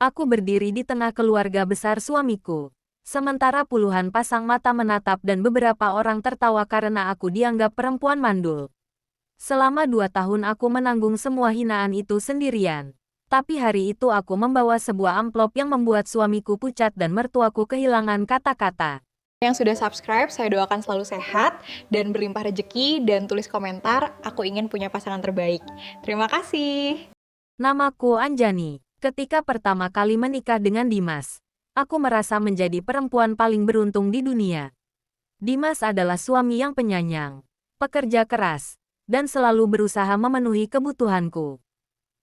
Aku berdiri di tengah keluarga besar suamiku. Sementara puluhan pasang mata menatap dan beberapa orang tertawa karena aku dianggap perempuan mandul. Selama 2 tahun aku menanggung semua hinaan itu sendirian. Tapi hari itu aku membawa sebuah amplop yang membuat suamiku pucat dan mertuaku kehilangan kata-kata. Yang sudah subscribe, saya doakan selalu sehat dan berlimpah rezeki, dan tulis komentar, aku ingin punya pasangan terbaik. Terima kasih. Namaku Anjani. Ketika pertama kali menikah dengan Dimas, aku merasa menjadi perempuan paling beruntung di dunia. Dimas adalah suami yang penyayang, pekerja keras, dan selalu berusaha memenuhi kebutuhanku.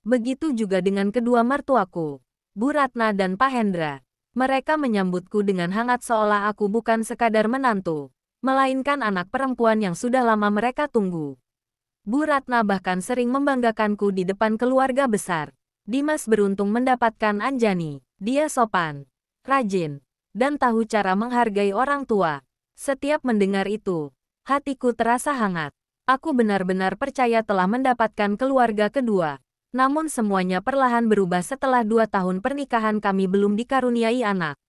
Begitu juga dengan kedua mertuaku, Bu Ratna dan Pak Hendra. Mereka menyambutku dengan hangat seolah aku bukan sekadar menantu, melainkan anak perempuan yang sudah lama mereka tunggu. Bu Ratna bahkan sering membanggakanku di depan keluarga besar. Dimas beruntung mendapatkan Anjani. Dia sopan, rajin, dan tahu cara menghargai orang tua. Setiap mendengar itu, hatiku terasa hangat. Aku benar-benar percaya telah mendapatkan keluarga kedua. Namun semuanya perlahan berubah setelah 2 tahun pernikahan kami belum dikaruniai anak.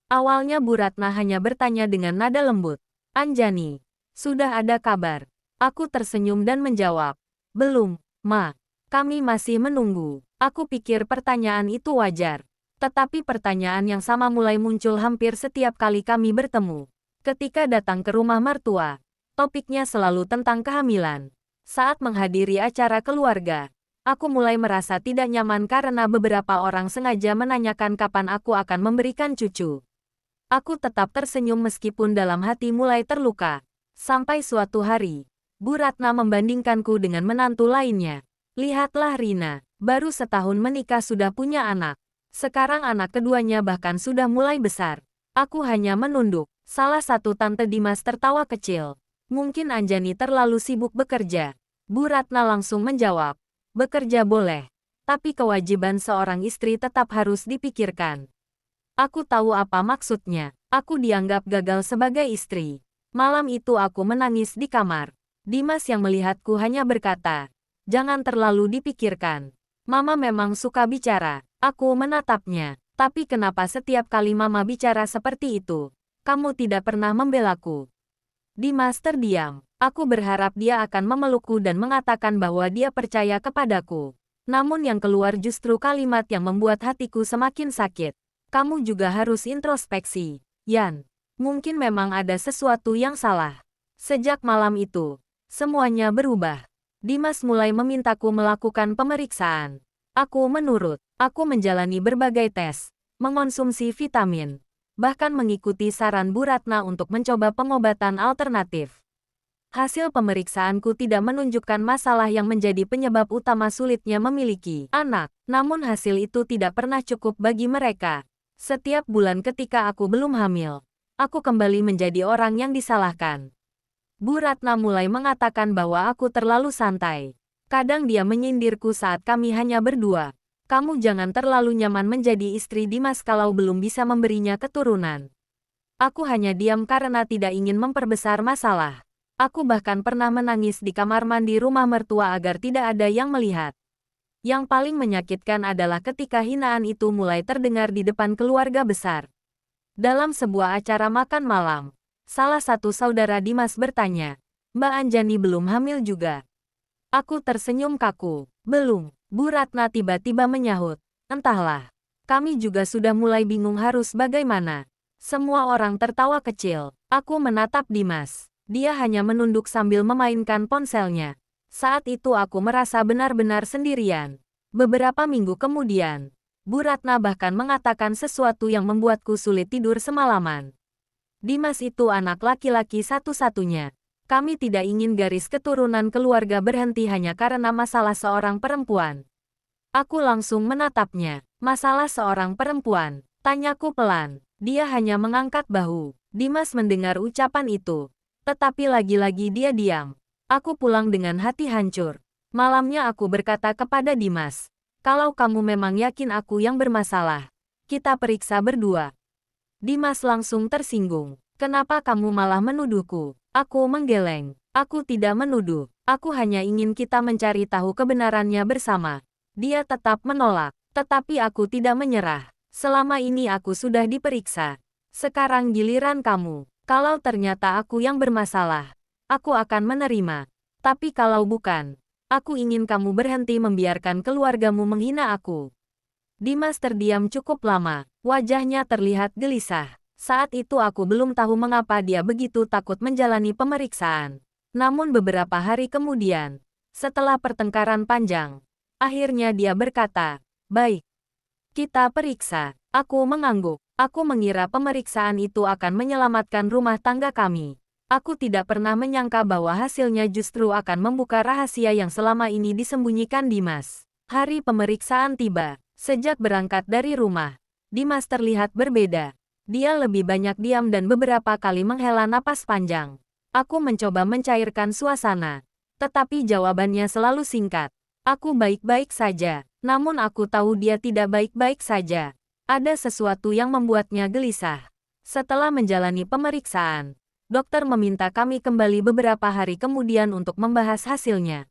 Awalnya Bu Ratna hanya bertanya dengan nada lembut. Anjani, sudah ada kabar? Aku tersenyum dan menjawab. Belum, Ma. Kami masih menunggu. Aku pikir pertanyaan itu wajar. Tetapi pertanyaan yang sama mulai muncul hampir setiap kali kami bertemu. Ketika datang ke rumah mertua, topiknya selalu tentang kehamilan. Saat menghadiri acara keluarga, aku mulai merasa tidak nyaman karena beberapa orang sengaja menanyakan kapan aku akan memberikan cucu. Aku tetap tersenyum meskipun dalam hati mulai terluka. Sampai suatu hari, Bu Ratna membandingkanku dengan menantu lainnya. Lihatlah Rina, baru setahun menikah sudah punya anak. Sekarang anak keduanya bahkan sudah mulai besar. Aku hanya menunduk. Salah satu tante Dimas tertawa kecil. Mungkin Anjani terlalu sibuk bekerja. Bu Ratna langsung menjawab. Bekerja boleh, tapi kewajiban seorang istri tetap harus dipikirkan. Aku tahu apa maksudnya. Aku dianggap gagal sebagai istri. Malam itu aku menangis di kamar. Dimas yang melihatku hanya berkata, jangan terlalu dipikirkan. Mama memang suka bicara. Aku menatapnya. Tapi kenapa setiap kali Mama bicara seperti itu, kamu tidak pernah membelaku? Dimas terdiam. Aku berharap dia akan memelukku dan mengatakan bahwa dia percaya kepadaku. Namun yang keluar justru kalimat yang membuat hatiku semakin sakit. Kamu juga harus introspeksi, Yan. Mungkin memang ada sesuatu yang salah. Sejak malam itu, semuanya berubah. Dimas mulai memintaku melakukan pemeriksaan. Aku menurut. Aku menjalani berbagai tes, mengonsumsi vitamin, bahkan mengikuti saran Bu Ratna untuk mencoba pengobatan alternatif. Hasil pemeriksaanku tidak menunjukkan masalah yang menjadi penyebab utama sulitnya memiliki anak. Namun hasil itu tidak pernah cukup bagi mereka. Setiap bulan ketika aku belum hamil, aku kembali menjadi orang yang disalahkan. Bu Ratna mulai mengatakan bahwa aku terlalu santai. Kadang dia menyindirku saat kami hanya berdua. Kamu jangan terlalu nyaman menjadi istri Dimas kalau belum bisa memberinya keturunan. Aku hanya diam karena tidak ingin memperbesar masalah. Aku bahkan pernah menangis di kamar mandi rumah mertua agar tidak ada yang melihat. Yang paling menyakitkan adalah ketika hinaan itu mulai terdengar di depan keluarga besar. Dalam sebuah acara makan malam, salah satu saudara Dimas bertanya, Mbak Anjani belum hamil juga? Aku tersenyum kaku. Belum. Bu Ratna tiba-tiba menyahut. Entahlah. Kami juga sudah mulai bingung harus bagaimana. Semua orang tertawa kecil. Aku menatap Dimas. Dia hanya menunduk sambil memainkan ponselnya. Saat itu aku merasa benar-benar sendirian. Beberapa minggu kemudian, Bu Ratna bahkan mengatakan sesuatu yang membuatku sulit tidur semalaman. Dimas itu anak laki-laki satu-satunya. Kami tidak ingin garis keturunan keluarga berhenti hanya karena masalah seorang perempuan. Aku langsung menatapnya. Masalah seorang perempuan? Tanyaku pelan. Dia hanya mengangkat bahu. Dimas mendengar ucapan itu. Tetapi lagi-lagi dia diam. Aku pulang dengan hati hancur. Malamnya aku berkata kepada Dimas, kalau kamu memang yakin aku yang bermasalah, kita periksa berdua. Dimas langsung tersinggung. Kenapa kamu malah menuduhku? Aku menggeleng. Aku tidak menuduh. Aku hanya ingin kita mencari tahu kebenarannya bersama. Dia tetap menolak. Tetapi aku tidak menyerah. Selama ini aku sudah diperiksa. Sekarang giliran kamu. Kalau ternyata aku yang bermasalah, aku akan menerima. Tapi kalau bukan, aku ingin kamu berhenti membiarkan keluargamu menghina aku. Dimas terdiam cukup lama. Wajahnya terlihat gelisah. Saat itu aku belum tahu mengapa dia begitu takut menjalani pemeriksaan. Namun beberapa hari kemudian, setelah pertengkaran panjang, akhirnya dia berkata, "Baik, kita periksa." Aku mengangguk. Aku mengira pemeriksaan itu akan menyelamatkan rumah tangga kami. Aku tidak pernah menyangka bahwa hasilnya justru akan membuka rahasia yang selama ini disembunyikan Dimas. Hari pemeriksaan tiba. Sejak berangkat dari rumah, Dimas terlihat berbeda. Dia lebih banyak diam dan beberapa kali menghela napas panjang. Aku mencoba mencairkan suasana, tetapi jawabannya selalu singkat. Aku baik-baik saja, namun aku tahu dia tidak baik-baik saja. Ada sesuatu yang membuatnya gelisah. Setelah menjalani pemeriksaan, dokter meminta kami kembali beberapa hari kemudian untuk membahas hasilnya.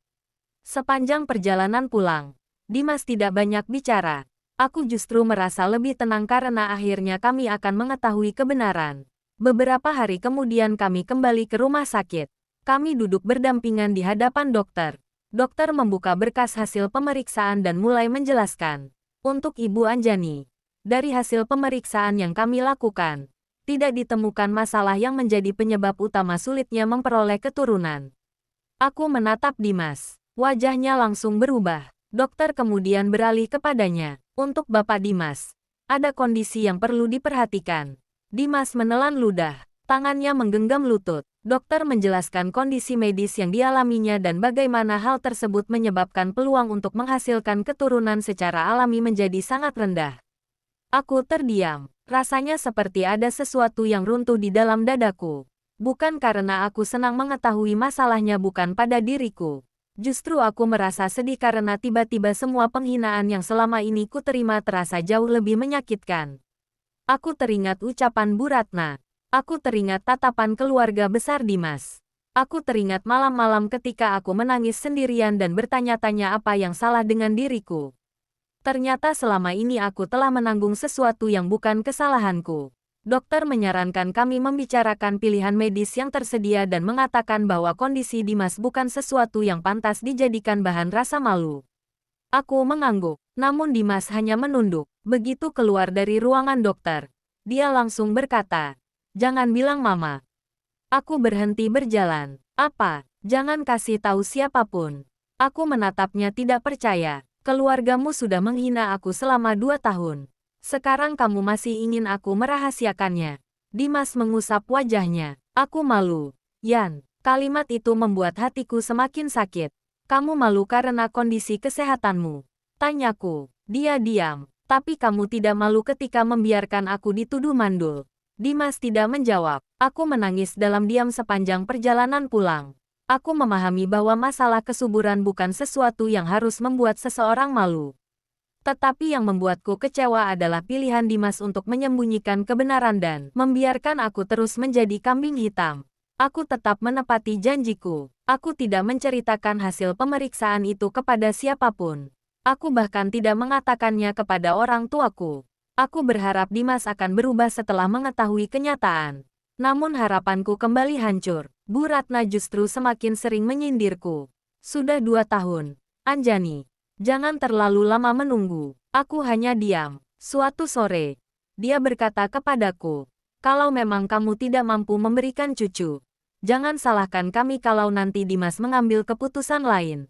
Sepanjang perjalanan pulang, Dimas tidak banyak bicara. Aku justru merasa lebih tenang karena akhirnya kami akan mengetahui kebenaran. Beberapa hari kemudian kami kembali ke rumah sakit. Kami duduk berdampingan di hadapan dokter. Dokter membuka berkas hasil pemeriksaan dan mulai menjelaskan. Untuk Ibu Anjani, dari hasil pemeriksaan yang kami lakukan, tidak ditemukan masalah yang menjadi penyebab utama sulitnya memperoleh keturunan. Aku menatap Dimas. Wajahnya langsung berubah. Dokter kemudian beralih kepadanya. Untuk Bapak Dimas, ada kondisi yang perlu diperhatikan. Dimas menelan ludah. Tangannya menggenggam lutut. Dokter menjelaskan kondisi medis yang dialaminya dan bagaimana hal tersebut menyebabkan peluang untuk menghasilkan keturunan secara alami menjadi sangat rendah. Aku terdiam. Rasanya seperti ada sesuatu yang runtuh di dalam dadaku. Bukan karena aku senang mengetahui masalahnya bukan pada diriku. Justru aku merasa sedih karena tiba-tiba semua penghinaan yang selama ini kuterima terasa jauh lebih menyakitkan. Aku teringat ucapan Bu Ratna. Aku teringat tatapan keluarga besar Dimas. Aku teringat malam-malam ketika aku menangis sendirian dan bertanya-tanya apa yang salah dengan diriku. Ternyata selama ini aku telah menanggung sesuatu yang bukan kesalahanku. Dokter menyarankan kami membicarakan pilihan medis yang tersedia dan mengatakan bahwa kondisi Dimas bukan sesuatu yang pantas dijadikan bahan rasa malu. Aku mengangguk, namun Dimas hanya menunduk. Begitu keluar dari ruangan dokter, dia langsung berkata, "Jangan bilang Mama." Aku berhenti berjalan. "Apa? Jangan kasih tahu siapapun." Aku menatapnya tidak percaya. "Keluargamu sudah menghina aku selama 2 tahun. Sekarang kamu masih ingin aku merahasiakannya." Dimas mengusap wajahnya. "Aku malu, Yan." Kalimat itu membuat hatiku semakin sakit. "Kamu malu karena kondisi kesehatanmu?" Tanyaku. Dia diam. "Tapi kamu tidak malu ketika membiarkan aku dituduh mandul?" Dimas tidak menjawab. Aku menangis dalam diam sepanjang perjalanan pulang. Aku memahami bahwa masalah kesuburan bukan sesuatu yang harus membuat seseorang malu. Tetapi yang membuatku kecewa adalah pilihan Dimas untuk menyembunyikan kebenaran dan membiarkan aku terus menjadi kambing hitam. Aku tetap menepati janjiku. Aku tidak menceritakan hasil pemeriksaan itu kepada siapapun. Aku bahkan tidak mengatakannya kepada orang tuaku. Aku berharap Dimas akan berubah setelah mengetahui kenyataan. Namun harapanku kembali hancur. Bu Ratna justru semakin sering menyindirku. "Sudah 2 tahun, Anjani. Jangan terlalu lama menunggu." Aku hanya diam. Suatu sore, dia berkata kepadaku, "Kalau memang kamu tidak mampu memberikan cucu, jangan salahkan kami kalau nanti Dimas mengambil keputusan lain."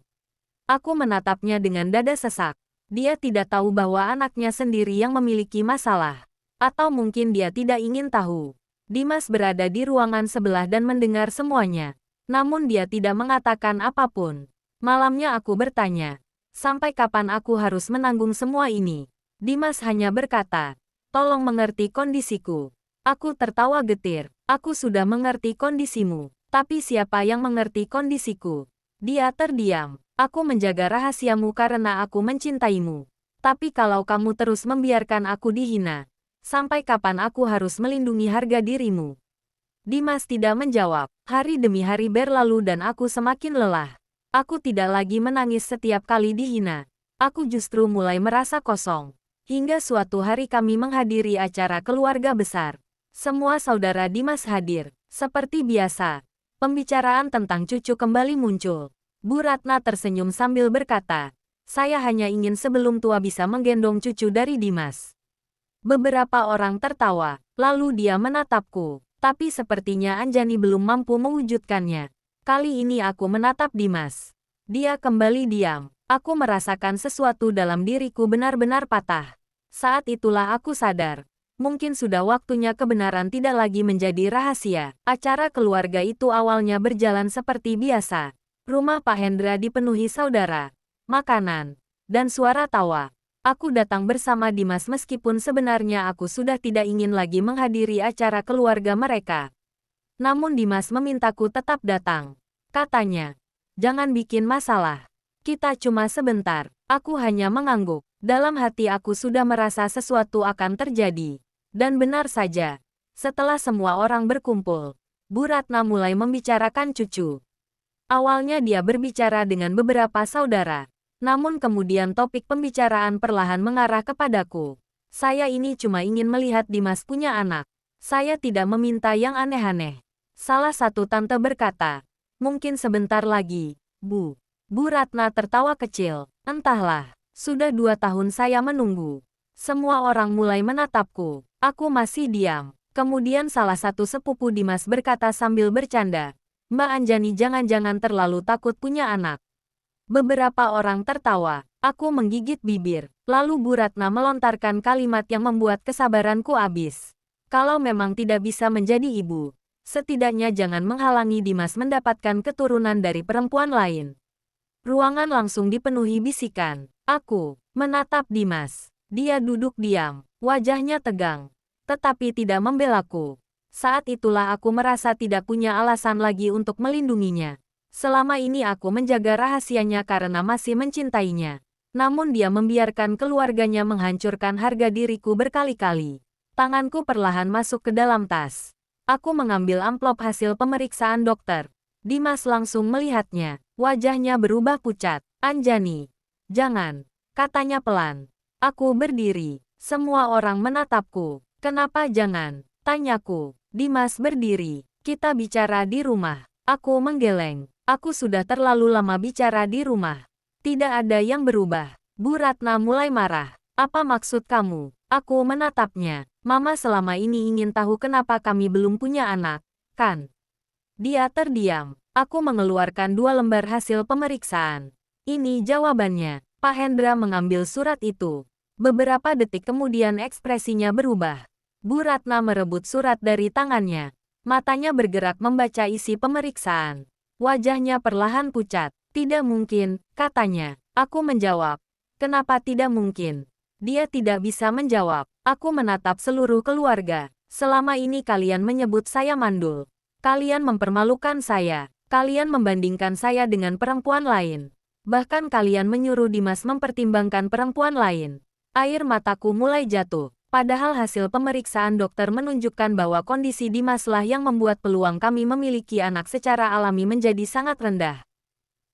Aku menatapnya dengan dada sesak. Dia tidak tahu bahwa anaknya sendiri yang memiliki masalah. Atau mungkin dia tidak ingin tahu. Dimas berada di ruangan sebelah dan mendengar semuanya. Namun dia tidak mengatakan apapun. Malamnya aku bertanya, "Sampai kapan aku harus menanggung semua ini?" Dimas hanya berkata, "Tolong mengerti kondisiku." Aku tertawa getir. "Aku sudah mengerti kondisimu. Tapi siapa yang mengerti kondisiku?" Dia terdiam. "Aku menjaga rahasiamu karena aku mencintaimu. Tapi kalau kamu terus membiarkan aku dihina, sampai kapan aku harus melindungi harga dirimu?" Dimas tidak menjawab. Hari demi hari berlalu dan aku semakin lelah. Aku tidak lagi menangis setiap kali dihina. aku justru mulai merasa kosong. Hingga suatu hari kami menghadiri acara keluarga besar. Semua saudara Dimas hadir. Seperti biasa, pembicaraan tentang cucu kembali muncul. Bu Ratna tersenyum sambil berkata, saya hanya ingin sebelum tua bisa menggendong cucu dari Dimas. Beberapa orang tertawa, lalu dia menatapku. Tapi sepertinya Anjani belum mampu mewujudkannya. Kali ini aku menatap Dimas. Dia kembali diam. Aku merasakan sesuatu dalam diriku benar-benar patah. Saat itulah aku sadar. Mungkin sudah waktunya kebenaran tidak lagi menjadi rahasia. Acara keluarga itu awalnya berjalan seperti biasa. Rumah Pak Hendra dipenuhi saudara, makanan, dan suara tawa. Aku datang bersama Dimas meskipun sebenarnya aku sudah tidak ingin lagi menghadiri acara keluarga mereka. Namun Dimas memintaku tetap datang. Katanya, jangan bikin masalah. Kita cuma sebentar. Aku hanya mengangguk. Dalam hati aku sudah merasa sesuatu akan terjadi. Dan benar saja. Setelah semua orang berkumpul, Bu Ratna mulai membicarakan cucu. Awalnya dia berbicara dengan beberapa saudara. Namun kemudian topik pembicaraan perlahan mengarah kepadaku. Saya ini cuma ingin melihat Dimas punya anak. Saya tidak meminta yang aneh-aneh. Salah satu tante berkata, mungkin sebentar lagi, Bu. Bu Ratna tertawa kecil. Entahlah, sudah 2 tahun saya menunggu. Semua orang mulai menatapku. Aku masih diam. Kemudian salah satu sepupu Dimas berkata sambil bercanda, Mbak Anjani jangan-jangan terlalu takut punya anak. Beberapa orang tertawa. Aku menggigit bibir. Lalu Bu Ratna melontarkan kalimat yang membuat kesabaranku habis. Kalau memang tidak bisa menjadi ibu, setidaknya jangan menghalangi Dimas mendapatkan keturunan dari perempuan lain. Ruangan langsung dipenuhi bisikan. Aku menatap Dimas. Dia duduk diam, wajahnya tegang, tetapi tidak membelaku. Saat itulah aku merasa tidak punya alasan lagi untuk melindunginya. Selama ini aku menjaga rahasianya karena masih mencintainya. Namun dia membiarkan keluarganya menghancurkan harga diriku berkali-kali. Tanganku perlahan masuk ke dalam tas. Aku mengambil amplop hasil pemeriksaan dokter. Dimas langsung melihatnya. Wajahnya berubah pucat. Anjani, jangan, katanya pelan. Aku berdiri. Semua orang menatapku. Kenapa jangan? Tanyaku. Dimas berdiri. Kita bicara di rumah. Aku menggeleng. Aku sudah terlalu lama bicara di rumah. Tidak ada yang berubah. Bu Ratna mulai marah. Apa maksud kamu? Aku menatapnya. Mama selama ini ingin tahu kenapa kami belum punya anak, kan? Dia terdiam. Aku mengeluarkan 2 lembar hasil pemeriksaan. Ini jawabannya. Pak Hendra mengambil surat itu. Beberapa detik kemudian ekspresinya berubah. Bu Ratna merebut surat dari tangannya. Matanya bergerak membaca isi pemeriksaan. Wajahnya perlahan pucat. Tidak mungkin, katanya. Aku menjawab. Kenapa tidak mungkin? Dia tidak bisa menjawab. Aku menatap seluruh keluarga. Selama ini kalian menyebut saya mandul. Kalian mempermalukan saya. Kalian membandingkan saya dengan perempuan lain. Bahkan kalian menyuruh Dimas mempertimbangkan perempuan lain. Air mataku mulai jatuh. Padahal hasil pemeriksaan dokter menunjukkan bahwa kondisi Dimaslah yang membuat peluang kami memiliki anak secara alami menjadi sangat rendah.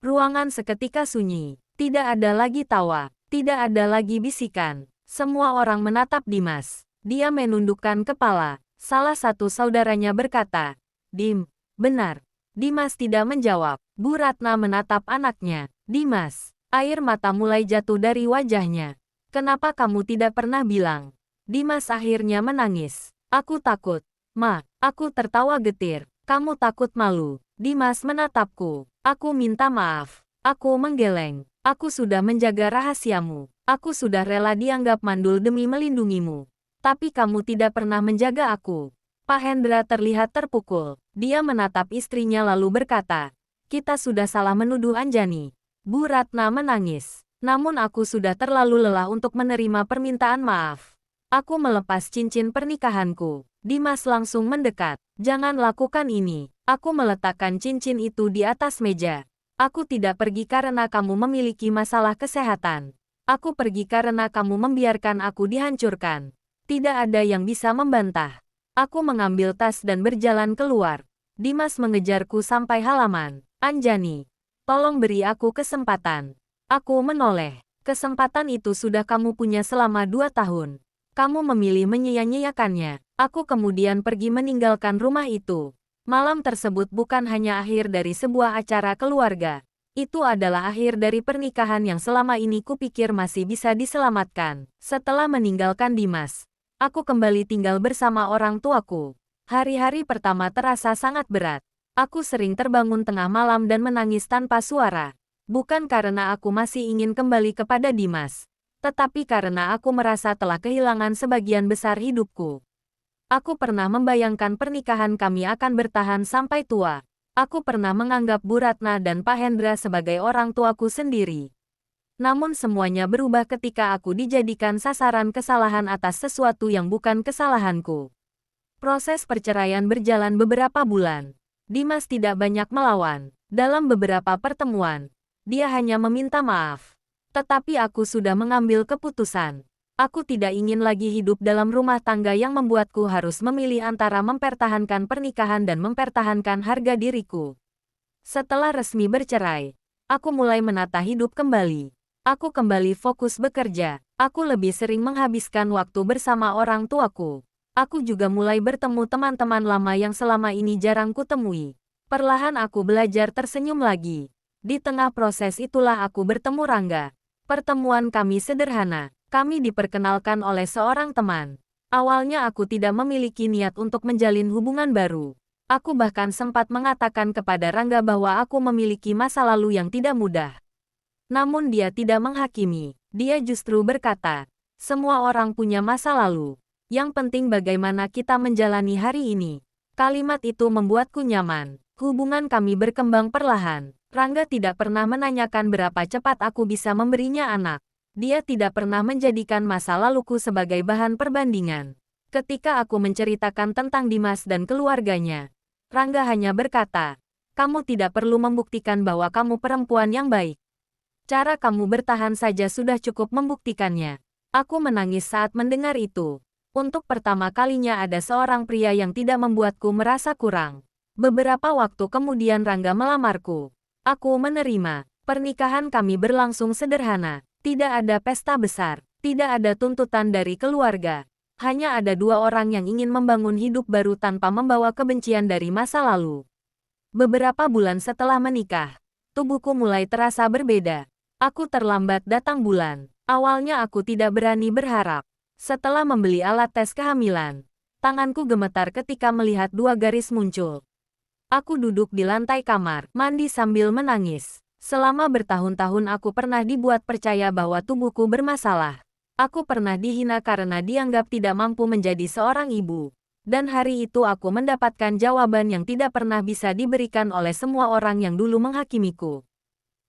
Ruangan seketika sunyi. Tidak ada lagi tawa. Tidak ada lagi bisikan. Semua orang menatap Dimas. Dia menundukkan kepala. Salah satu saudaranya berkata, Dim, benar. Dimas tidak menjawab. Bu Ratna menatap anaknya. Dimas, air mata mulai jatuh dari wajahnya. Kenapa kamu tidak pernah bilang? Dimas akhirnya menangis. Aku takut. Ma, aku tertawa getir. Kamu takut malu. Dimas menatapku. Aku minta maaf. Aku menggeleng. Aku sudah menjaga rahasiamu. Aku sudah rela dianggap mandul demi melindungimu. Tapi kamu tidak pernah menjaga aku. Pak Hendra terlihat terpukul. Dia menatap istrinya lalu berkata, kita sudah salah menuduh Anjani. Bu Ratna menangis. Namun aku sudah terlalu lelah untuk menerima permintaan maaf. Aku melepas cincin pernikahanku. Dimas langsung mendekat. Jangan lakukan ini. Aku meletakkan cincin itu di atas meja. Aku tidak pergi karena kamu memiliki masalah kesehatan. Aku pergi karena kamu membiarkan aku dihancurkan. Tidak ada yang bisa membantah. Aku mengambil tas dan berjalan keluar. Dimas mengejarku sampai halaman. Anjani, tolong beri aku kesempatan. Aku menoleh. Kesempatan itu sudah kamu punya selama 2 tahun. Kamu memilih menyia-nyiakannya. Aku kemudian pergi meninggalkan rumah itu. Malam tersebut bukan hanya akhir dari sebuah acara keluarga. Itu adalah akhir dari pernikahan yang selama ini kupikir masih bisa diselamatkan. Setelah meninggalkan Dimas, aku kembali tinggal bersama orang tuaku. Hari-hari pertama terasa sangat berat. Aku sering terbangun tengah malam dan menangis tanpa suara. Bukan karena aku masih ingin kembali kepada Dimas, tetapi karena aku merasa telah kehilangan sebagian besar hidupku. Aku pernah membayangkan pernikahan kami akan bertahan sampai tua. Aku pernah menganggap Bu Ratna dan Pak Hendra sebagai orang tuaku sendiri. Namun semuanya berubah ketika aku dijadikan sasaran kesalahan atas sesuatu yang bukan kesalahanku. Proses perceraian berjalan beberapa bulan. Dimas tidak banyak melawan. Dalam beberapa pertemuan, dia hanya meminta maaf. Tetapi aku sudah mengambil keputusan. Aku tidak ingin lagi hidup dalam rumah tangga yang membuatku harus memilih antara mempertahankan pernikahan dan mempertahankan harga diriku. Setelah resmi bercerai, aku mulai menata hidup kembali. Aku kembali fokus bekerja. Aku lebih sering menghabiskan waktu bersama orang tuaku. Aku juga mulai bertemu teman-teman lama yang selama ini jarang kutemui. Perlahan aku belajar tersenyum lagi. Di tengah proses itulah aku bertemu Rangga. Pertemuan kami sederhana. Kami diperkenalkan oleh seorang teman. Awalnya aku tidak memiliki niat untuk menjalin hubungan baru. Aku bahkan sempat mengatakan kepada Rangga bahwa aku memiliki masa lalu yang tidak mudah. Namun dia tidak menghakimi. Dia justru berkata, semua orang punya masa lalu. Yang penting bagaimana kita menjalani hari ini. Kalimat itu membuatku nyaman. Hubungan kami berkembang perlahan. Rangga tidak pernah menanyakan berapa cepat aku bisa memberinya anak. Dia tidak pernah menjadikan masa laluku sebagai bahan perbandingan. Ketika aku menceritakan tentang Dimas dan keluarganya, Rangga hanya berkata, kamu tidak perlu membuktikan bahwa kamu perempuan yang baik. Cara kamu bertahan saja sudah cukup membuktikannya. Aku menangis saat mendengar itu. Untuk pertama kalinya ada seorang pria yang tidak membuatku merasa kurang. Beberapa waktu kemudian Rangga melamarku. Aku menerima. Pernikahan kami berlangsung sederhana. Tidak ada pesta besar. Tidak ada tuntutan dari keluarga. Hanya ada dua orang yang ingin membangun hidup baru tanpa membawa kebencian dari masa lalu. Beberapa bulan setelah menikah, tubuhku mulai terasa berbeda. Aku terlambat datang bulan. Awalnya aku tidak berani berharap. Setelah membeli alat tes kehamilan, tanganku gemetar ketika melihat dua garis muncul. Aku duduk di lantai kamar, mandi sambil menangis. Selama bertahun-tahun aku pernah dibuat percaya bahwa tubuhku bermasalah. Aku pernah dihina karena dianggap tidak mampu menjadi seorang ibu. Dan hari itu aku mendapatkan jawaban yang tidak pernah bisa diberikan oleh semua orang yang dulu menghakimiku.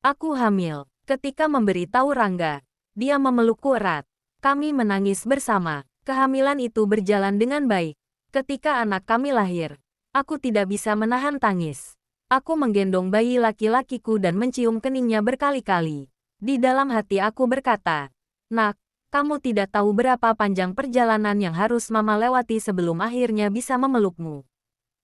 Aku hamil. Ketika memberitahu Rangga, dia memelukku erat. Kami menangis bersama. Kehamilan itu berjalan dengan baik. Ketika anak kami lahir, aku tidak bisa menahan tangis. Aku menggendong bayi laki-lakiku dan mencium keningnya berkali-kali. Di dalam hati aku berkata, "Nak, kamu tidak tahu berapa panjang perjalanan yang harus Mama lewati sebelum akhirnya bisa memelukmu."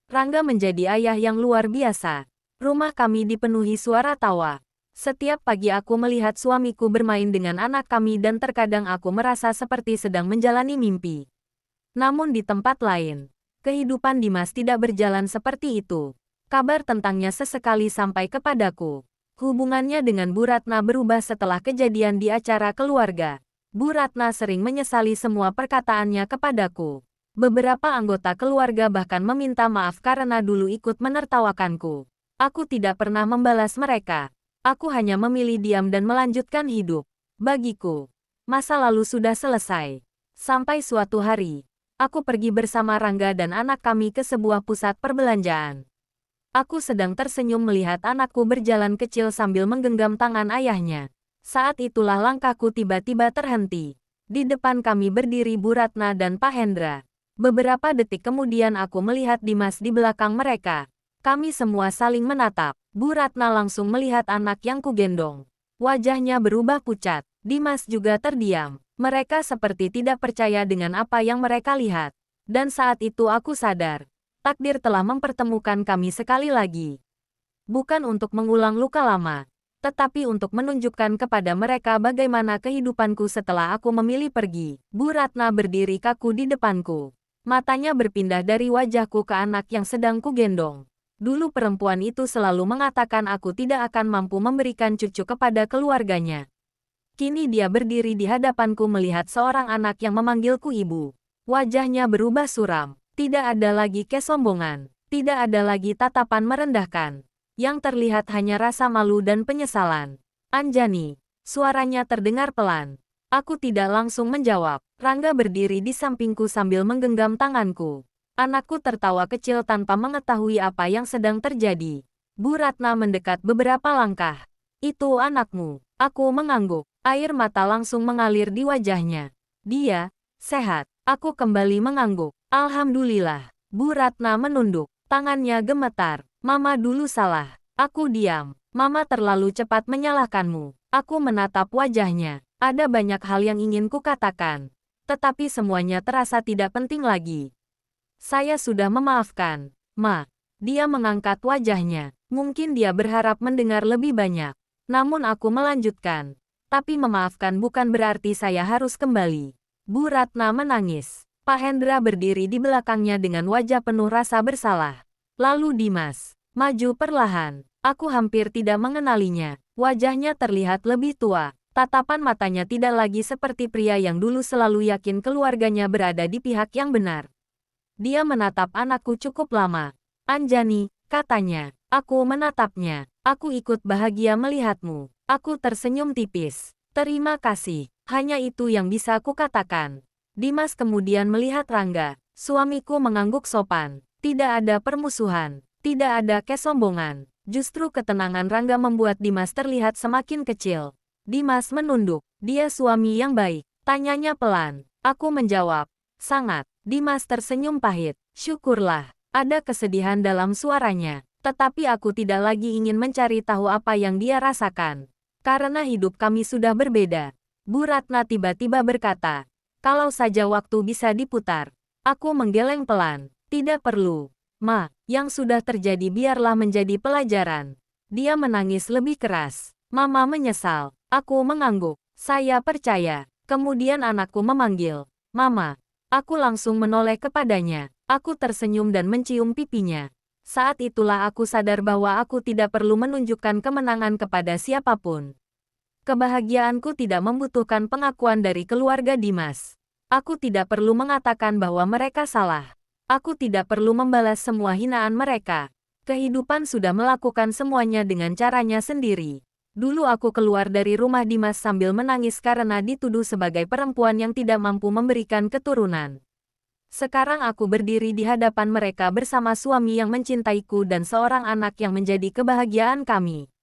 Rangga menjadi ayah yang luar biasa. Rumah kami dipenuhi suara tawa. Setiap pagi aku melihat suamiku bermain dengan anak kami dan terkadang aku merasa seperti sedang menjalani mimpi. Namun di tempat lain, kehidupan Dimas tidak berjalan seperti itu. Kabar tentangnya sesekali sampai kepadaku. Hubungannya dengan Bu Ratna berubah setelah kejadian di acara keluarga. Bu Ratna sering menyesali semua perkataannya kepadaku. Beberapa anggota keluarga bahkan meminta maaf karena dulu ikut menertawakanku. Aku tidak pernah membalas mereka. Aku hanya memilih diam dan melanjutkan hidup. Bagiku, masa lalu sudah selesai. Sampai suatu hari, aku pergi bersama Rangga dan anak kami ke sebuah pusat perbelanjaan. Aku sedang tersenyum melihat anakku berjalan kecil sambil menggenggam tangan ayahnya. Saat itulah langkahku tiba-tiba terhenti. Di depan kami berdiri Bu Ratna dan Pak Hendra. Beberapa detik kemudian aku melihat Dimas di belakang mereka. Kami semua saling menatap. Bu Ratna langsung melihat anak yang kugendong. Wajahnya berubah pucat. Dimas juga terdiam. Mereka seperti tidak percaya dengan apa yang mereka lihat. Dan saat itu aku sadar. Takdir telah mempertemukan kami sekali lagi. Bukan untuk mengulang luka lama, tetapi untuk menunjukkan kepada mereka bagaimana kehidupanku setelah aku memilih pergi. Bu Ratna berdiri kaku di depanku. Matanya berpindah dari wajahku ke anak yang sedang kugendong. Dulu perempuan itu selalu mengatakan aku tidak akan mampu memberikan cucu kepada keluarganya. Kini dia berdiri di hadapanku melihat seorang anak yang memanggilku ibu. Wajahnya berubah suram. Tidak ada lagi kesombongan. Tidak ada lagi tatapan merendahkan. Yang terlihat hanya rasa malu dan penyesalan. Anjani, suaranya terdengar pelan. Aku tidak langsung menjawab. Rangga berdiri di sampingku sambil menggenggam tanganku. Anakku tertawa kecil tanpa mengetahui apa yang sedang terjadi. Bu Ratna mendekat beberapa langkah. Itu anakmu. Aku mengangguk. Air mata langsung mengalir di wajahnya. Dia sehat. Aku kembali mengangguk. Alhamdulillah. Bu Ratna menunduk. Tangannya gemetar. Mama dulu salah. Aku diam. Mama terlalu cepat menyalahkanmu. Aku menatap wajahnya. Ada banyak hal yang ingin kukatakan. Tetapi semuanya terasa tidak penting lagi. Saya sudah memaafkan, Ma. Dia mengangkat wajahnya. Mungkin dia berharap mendengar lebih banyak. Namun aku melanjutkan. Tapi memaafkan bukan berarti saya harus kembali. Bu Ratna menangis. Pak Hendra berdiri di belakangnya dengan wajah penuh rasa bersalah. Lalu Dimas maju perlahan. Aku hampir tidak mengenalinya. Wajahnya terlihat lebih tua. Tatapan matanya tidak lagi seperti pria yang dulu selalu yakin keluarganya berada di pihak yang benar. Dia menatap anakku cukup lama. Anjani, katanya. Aku menatapnya. Aku ikut bahagia melihatmu. Aku tersenyum tipis. Terima kasih. Hanya itu yang bisa aku katakan. Dimas kemudian melihat Rangga. Suamiku mengangguk sopan. Tidak ada permusuhan. Tidak ada kesombongan. Justru ketenangan Rangga membuat Dimas terlihat semakin kecil. Dimas menunduk. Dia suami yang baik. Tanyanya pelan. Aku menjawab. Sangat. Dimas tersenyum pahit. Syukurlah. Ada kesedihan dalam suaranya. Tetapi aku tidak lagi ingin mencari tahu apa yang dia rasakan. Karena hidup kami sudah berbeda. Bu Ratna tiba-tiba berkata. Kalau saja waktu bisa diputar. Aku menggeleng pelan. Tidak perlu. Ma, yang sudah terjadi biarlah menjadi pelajaran. Dia menangis lebih keras. Mama menyesal. Aku mengangguk. Saya percaya. Kemudian anakku memanggil. Mama. Aku langsung menoleh kepadanya. Aku tersenyum dan mencium pipinya. Saat itulah aku sadar bahwa aku tidak perlu menunjukkan kemenangan kepada siapapun. Kebahagiaanku tidak membutuhkan pengakuan dari keluarga Dimas. Aku tidak perlu mengatakan bahwa mereka salah. Aku tidak perlu membalas semua hinaan mereka. Kehidupan sudah melakukan semuanya dengan caranya sendiri. Dulu aku keluar dari rumah Dimas sambil menangis karena dituduh sebagai perempuan yang tidak mampu memberikan keturunan. Sekarang aku berdiri di hadapan mereka bersama suami yang mencintaiku dan seorang anak yang menjadi kebahagiaan kami.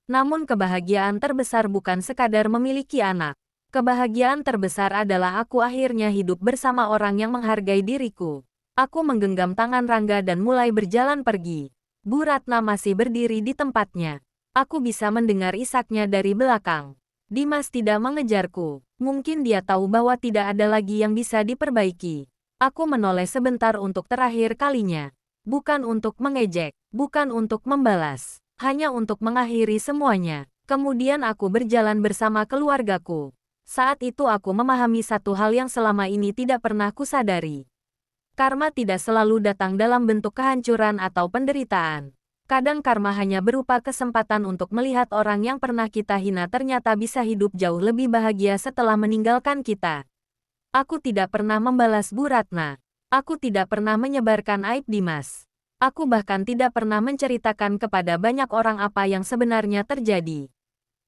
Namun kebahagiaan terbesar bukan sekadar memiliki anak. Kebahagiaan terbesar adalah aku akhirnya hidup bersama orang yang menghargai diriku. Aku menggenggam tangan Rangga dan mulai berjalan pergi. Bu Ratna masih berdiri di tempatnya. Aku bisa mendengar isaknya dari belakang. Dimas tidak mengejarku. Mungkin dia tahu bahwa tidak ada lagi yang bisa diperbaiki. Aku menoleh sebentar untuk terakhir kalinya. Bukan untuk mengejek, bukan untuk membalas. Hanya untuk mengakhiri semuanya. Kemudian aku berjalan bersama keluargaku. Saat itu aku memahami satu hal yang selama ini tidak pernah kusadari. Karma tidak selalu datang dalam bentuk kehancuran atau penderitaan. Kadang karma hanya berupa kesempatan untuk melihat orang yang pernah kita hina ternyata bisa hidup jauh lebih bahagia setelah meninggalkan kita. Aku tidak pernah membalas Bu Ratna. Aku tidak pernah menyebarkan aib Dimas. Aku bahkan tidak pernah menceritakan kepada banyak orang apa yang sebenarnya terjadi.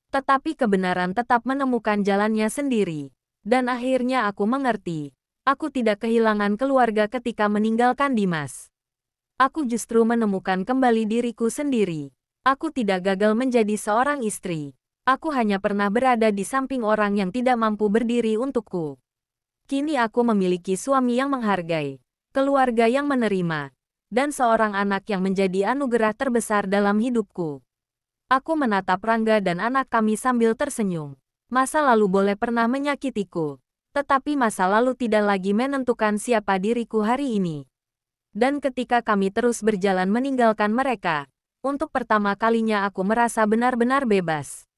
Tetapi kebenaran tetap menemukan jalannya sendiri. Dan akhirnya aku mengerti. Aku tidak kehilangan keluarga ketika meninggalkan Dimas. Aku justru menemukan kembali diriku sendiri. Aku tidak gagal menjadi seorang istri. Aku hanya pernah berada di samping orang yang tidak mampu berdiri untukku. Kini aku memiliki suami yang menghargai, keluarga yang menerima, dan seorang anak yang menjadi anugerah terbesar dalam hidupku. Aku menatap Rangga dan anak kami sambil tersenyum. Masa lalu boleh pernah menyakitiku. Tetapi masa lalu tidak lagi menentukan siapa diriku hari ini. Dan ketika kami terus berjalan meninggalkan mereka, Untuk pertama kalinya aku merasa benar-benar bebas.